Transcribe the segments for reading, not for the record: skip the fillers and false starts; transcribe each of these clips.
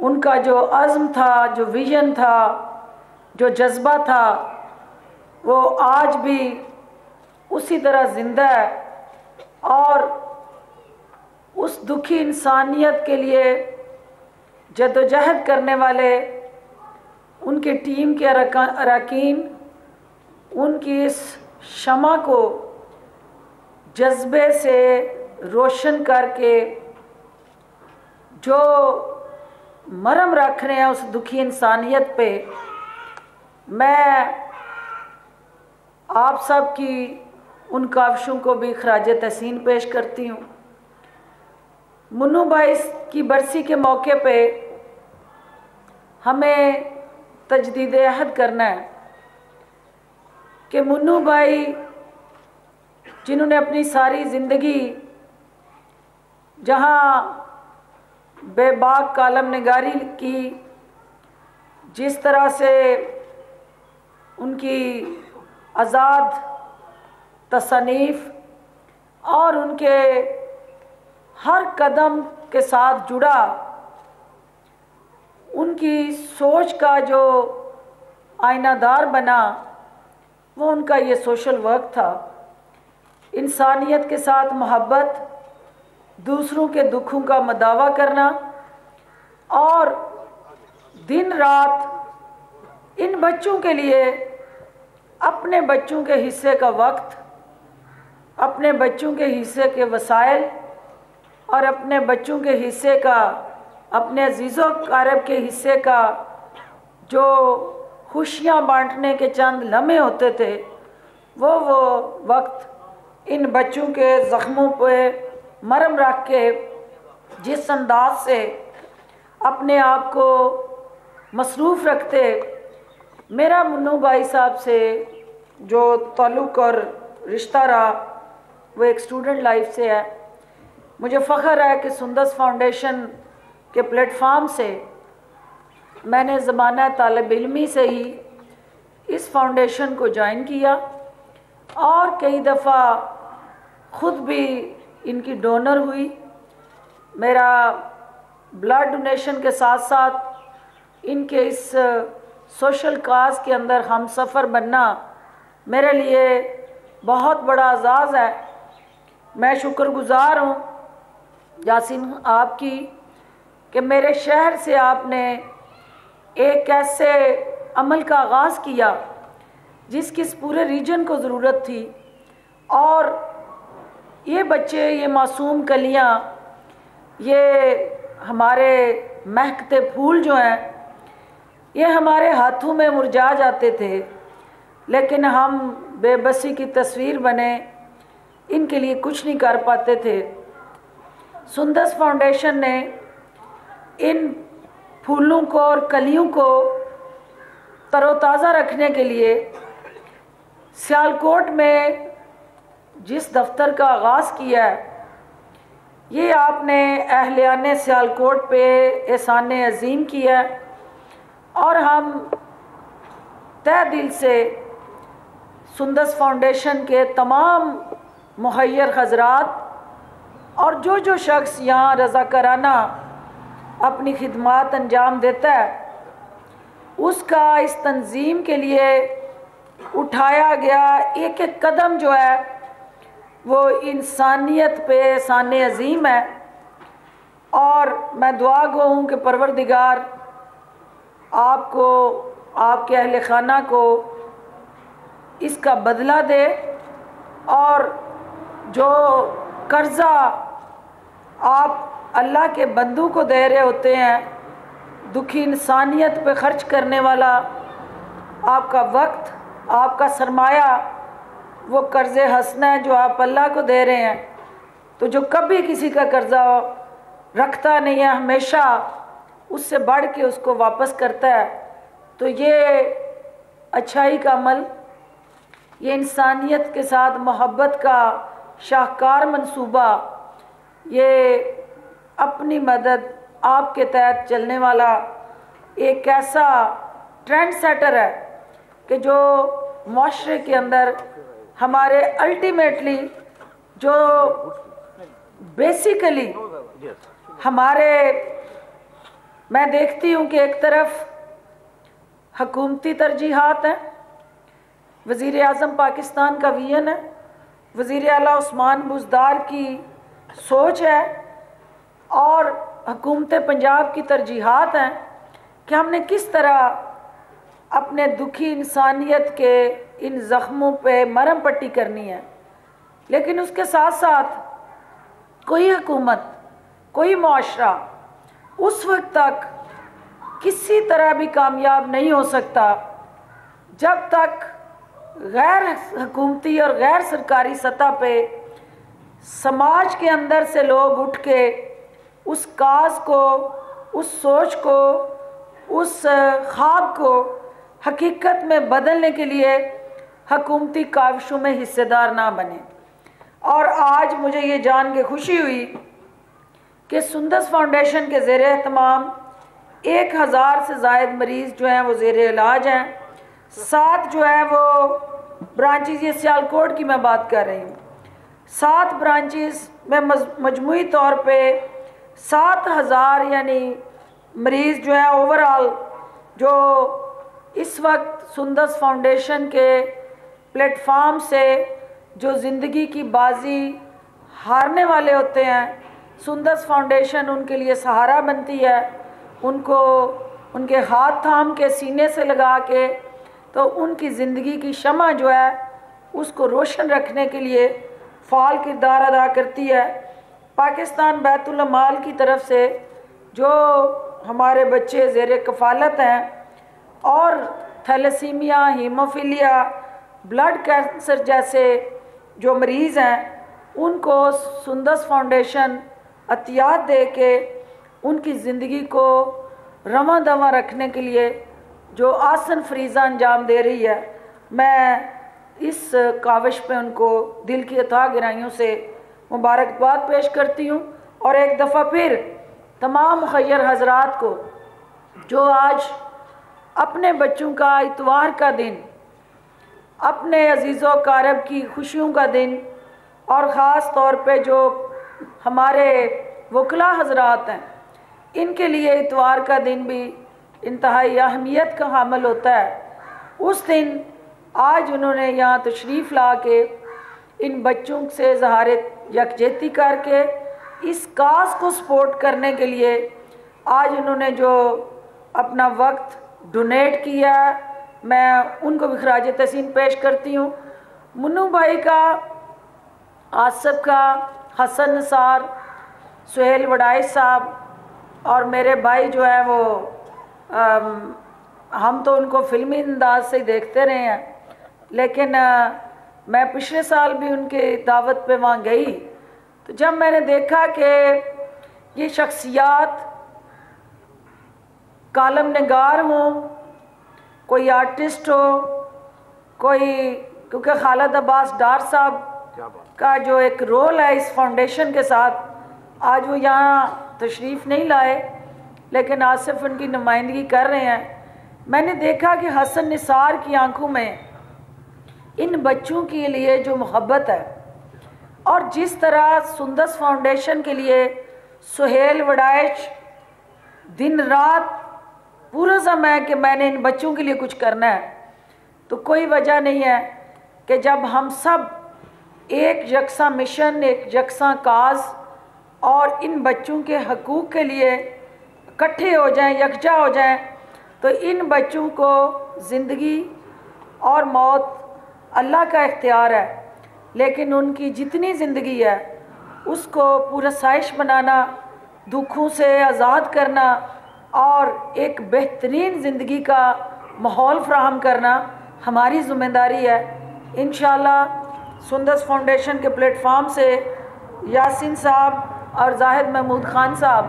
ان کا جو عزم تھا، جو ویژن تھا، جو جذبہ تھا، وہ آج بھی اسی طرح زندہ ہے، اور اس دکھی انسانیت کے لیے جدوجہد کرنے والے ان کی ٹیم کے اراکین ان کی اس شمع کو جذبے سے روشن کر کے جو مرہم رکھ رہے ہیں اس دکھی انسانیت پہ، میں آپ سب کی ان کاوشوں کو بھی خراج تحسین پیش کرتی ہوں۔ منو بھائی کی برسی کے موقع پہ ہمیں تجدید عہد کرنا ہے کہ منو بھائی جنہوں نے اپنی ساری زندگی جہاں بے باک کالم نگاری کی، جس طرح سے ان کی آزاد تصانیف اور ان کے ہر قدم کے ساتھ جڑا ان کی سوچ کا جو آئینہ دار بنا، وہ ان کا یہ سوشل ورک تھا۔ انسانیت کے ساتھ محبت، دوسروں کے دکھوں کا مداوع کرنا، اور دن رات ان بچوں کے لیے اپنے بچوں کے حصے کا وقت، اپنے بچوں کے حصے کے وسائل اور اپنے بچوں کے حصے کا، اپنے عزیز و اقارب کے حصے کا جو خوشیاں بانٹنے کے چند لمحے ہوتے تھے، وہ وقت ان بچوں کے زخموں پہ مرہم رکھ کے جس انداز سے اپنے آپ کو مصروف رکھتے، میرا منو بھائی صاحب سے جو تعلق اور رشتہ رہا وہ ایک اسٹوڈنٹ لائف سے ہے۔ مجھے فخر ہے کہ سندس فاؤنڈیشن کے پلیٹ فارم سے میں نے زمانہ طالب علمی سے ہی اس فاؤنڈیشن کو جوائن کیا، اور کئی دفعہ خود بھی ان کی ڈونر ہوئی۔ میرا بلڈ ڈونیشن کے ساتھ ساتھ ان کے اس سوشل کاز کے اندر ہم سفر بننا میرے لیے بہت بڑا اعزاز ہے۔ میں شکر گزار ہوں یاسین آپ کی کہ میرے شہر سے آپ نے ایک ایسے عمل کا آغاز کیا جس کی اس پورے ریجن کو ضرورت تھی، اور یہ بچے، یہ معصوم کلیاں، یہ ہمارے مہکتے پھول جو ہیں، یہ ہمارے ہاتھوں میں مرجھا جاتے تھے، لیکن ہم بے بسی کی تصویر بنے ان کے لیے کچھ نہیں کر پاتے تھے۔ سندس فاؤنڈیشن نے ان پھولوں کو اور کلیوں کو تر و تازہ رکھنے کے لیے سیالکوٹ میں جس دفتر کا آغاز کیا ہے، یہ آپ نے اہلیان سیالکوٹ پہ احسان عظیم کیا ہے، اور ہم تہ دل سے سندس فاؤنڈیشن کے تمام مخیر حضرات اور جو شخص یہاں رضاکارانہ اپنی خدمات انجام دیتا ہے، اس کا اس تنظیم کے لیے اٹھایا گیا ایک ایک قدم جو ہے وہ انسانیت پہ احسان عظیم ہے۔ اور میں دعا گو ہوں کہ پروردگار آپ کو، آپ کے اہل خانہ کو اس کا بدلہ دے، اور جو قرضہ آپ اللہ کے بندوں کو دے رہے ہوتے ہیں، دکھی انسانیت پہ خرچ کرنے والا آپ کا وقت، آپ کا سرمایہ، وہ قرض حسنہ ہے جو آپ اللہ کو دے رہے ہیں، تو جو کبھی کسی کا قرضہ رکھتا نہیں ہے، ہمیشہ اس سے بڑھ کے اس کو واپس کرتا ہے، تو یہ اچھائی کا عمل، یہ انسانیت کے ساتھ محبت کا شاہکار منصوبہ، یہ اپنی مدد آپ کے تحت چلنے والا ایک ایسا ٹرینڈ سیٹر ہے کہ جو معاشرے کے اندر ہمارے الٹیمیٹلی جو بیسیکلی ہمارے میں دیکھتی ہوں کہ ایک طرف حکومتی ترجیحات ہیں، وزیر اعظم پاکستان کا ویژن ہے، وزیر اعلیٰ عثمان بزدار کی سوچ ہے، اور حکومت پنجاب کی ترجیحات ہیں کہ ہم نے کس طرح اپنے دکھی انسانیت کے ان زخموں پہ مرہم پٹی کرنی ہے۔ لیکن اس کے ساتھ ساتھ کوئی حکومت، کوئی معاشرہ اس وقت تک کسی طرح بھی کامیاب نہیں ہو سکتا جب تک غیر حکومتی اور غیر سرکاری سطح پہ سماج کے اندر سے لوگ اٹھ کے اس کاز کو، اس سوچ کو، اس خواب کو حقیقت میں بدلنے کے لیے حکومتی کاوشوں میں حصے دار نہ بنے۔ اور آج مجھے یہ جان کے خوشی ہوئی کہ سندس فاؤنڈیشن کے زیر اہتمام 1000 سے زائد مریض جو ہیں وہ زیر علاج ہیں، 7 جو ہے وہ برانچز، یہ سیالکوٹ کی میں بات کر رہی ہوں، 7 برانچز میں مجموعی طور پہ 7000 یعنی مریض جو ہیں اوورال، جو اس وقت سندس فاؤنڈیشن کے پلیٹ فارم سے جو زندگی کی بازی ہارنے والے ہوتے ہیں، سندس فاؤنڈیشن ان کے لیے سہارا بنتی ہے، ان کو ان کے ہاتھ تھام کے سینے سے لگا کے تو ان کی زندگی کی شمع جو ہے اس کو روشن رکھنے کے لیے فعال کردار ادا کرتی ہے۔ پاکستان بیت المال کی طرف سے جو ہمارے بچے زیر کفالت ہیں اور تھیلیسیمیا، ہیموفیلیا، بلڈ کینسر جیسے جو مریض ہیں، ان کو سندس فاؤنڈیشن عطیات دے کے ان کی زندگی کو رواں دواں رکھنے کے لیے جو آسن فریضہ انجام دے رہی ہے، میں اس کاوش پہ ان کو دل کی اتھاہ گہرائیوں سے مبارکباد پیش کرتی ہوں۔ اور ایک دفعہ پھر تمام مخیر حضرات کو جو آج اپنے بچوں کا اتوار کا دن، اپنے عزیز و اقارب کی خوشیوں کا دن، اور خاص طور پہ جو ہمارے وکلاء حضرات ہیں، ان کے لیے اتوار کا دن بھی انتہائی اہمیت کا حامل ہوتا ہے۔ اس دن آج انہوں نے یہاں تشریف لا کے ان بچوں سے اظہار یکجہتی کر کے اس کاز کو سپورٹ کرنے کے لیے آج انہوں نے جو اپنا وقت ڈونیٹ کیا ہے، میں ان کو بھی خراج تحسین پیش کرتی ہوں۔ منو بھائی کا، آصف کا، حسن نثار، سہیل وڈائش صاحب اور میرے بھائی جو ہیں وہ ہم تو ان کو فلمی انداز سے دیکھتے رہے ہیں، لیکن میں پچھلے سال بھی ان کی دعوت پہ وہاں گئی، تو جب میں نے دیکھا کہ یہ شخصیات کالم نگار ہوں، کوئی آرٹسٹ ہو، کوئی، کیونکہ خالد عباس ڈار صاحب کا جو ایک رول ہے اس فاؤنڈیشن کے ساتھ، آج وہ یہاں تشریف نہیں لائے لیکن آصف ان کی نمائندگی کر رہے ہیں۔ میں نے دیکھا کہ حسن نثار کی آنکھوں میں ان بچوں کے لیے جو محبت ہے، اور جس طرح سندس فاؤنڈیشن کے لیے سہیل وڈائش دن رات پورا سمے ہے کہ میں نے ان بچوں کے لیے کچھ کرنا ہے، تو کوئی وجہ نہیں ہے کہ جب ہم سب ایک یکساں مشن، ایک یکساں کاز اور ان بچوں کے حقوق کے لیے اکٹھے ہو جائیں، یکجا ہو جائیں، تو ان بچوں کو زندگی اور موت اللہ کا اختیار ہے، لیکن ان کی جتنی زندگی ہے اس کو پرآسائش بنانا، دکھوں سے آزاد کرنا اور ایک بہترین زندگی کا ماحول فراہم کرنا ہماری ذمہ داری ہے۔ انشاءاللہ سندس فاؤنڈیشن کے پلیٹ فارم سے یاسین صاحب اور زاہد محمود خان صاحب،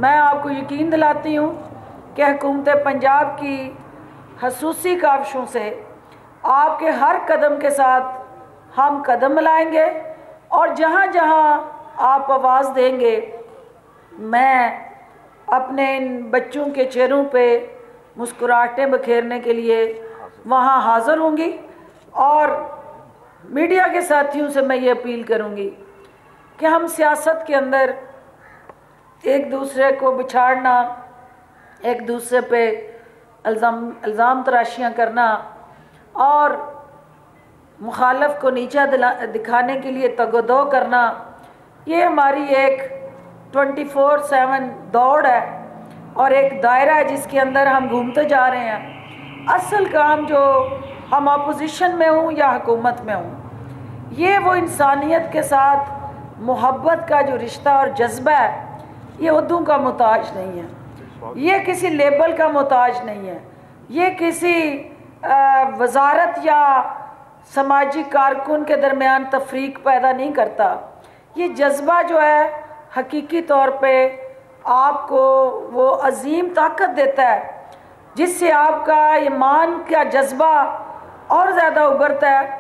میں آپ کو یقین دلاتی ہوں کہ حکومت پنجاب کی خصوصی کاوشوں سے آپ کے ہر قدم کے ساتھ ہم قدم ملائیں گے، اور جہاں جہاں آپ آواز دیں گے میں اپنے ان بچوں کے چہروں پہ مسکراہٹیں بکھیرنے کے لیے وہاں حاضر ہوں گی۔ اور میڈیا کے ساتھیوں سے میں یہ اپیل کروں گی کہ ہم سیاست کے اندر ایک دوسرے کو بچھاڑنا، ایک دوسرے پہ الزام تراشیاں کرنا اور مخالف کو نیچا دکھانے کے لیے تگ و دو کرنا، یہ ہماری ایک 24/7 دوڑ ہے اور ایک دائرہ ہے جس کے اندر ہم گھومتے جا رہے ہیں۔ اصل کام جو ہم اپوزیشن میں ہوں یا حکومت میں ہوں، یہ وہ انسانیت کے ساتھ محبت کا جو رشتہ اور جذبہ ہے، یہ عہدوں کا محتاج نہیں ہے، یہ کسی لیبل کا محتاج نہیں ہے، یہ کسی وزارت یا سماجی کارکن کے درمیان تفریق پیدا نہیں کرتا۔ یہ جذبہ جو ہے حقیقی طور پہ آپ کو وہ عظیم طاقت دیتا ہے جس سے آپ کا ایمان کا جذبہ اور زیادہ ابھرتا ہے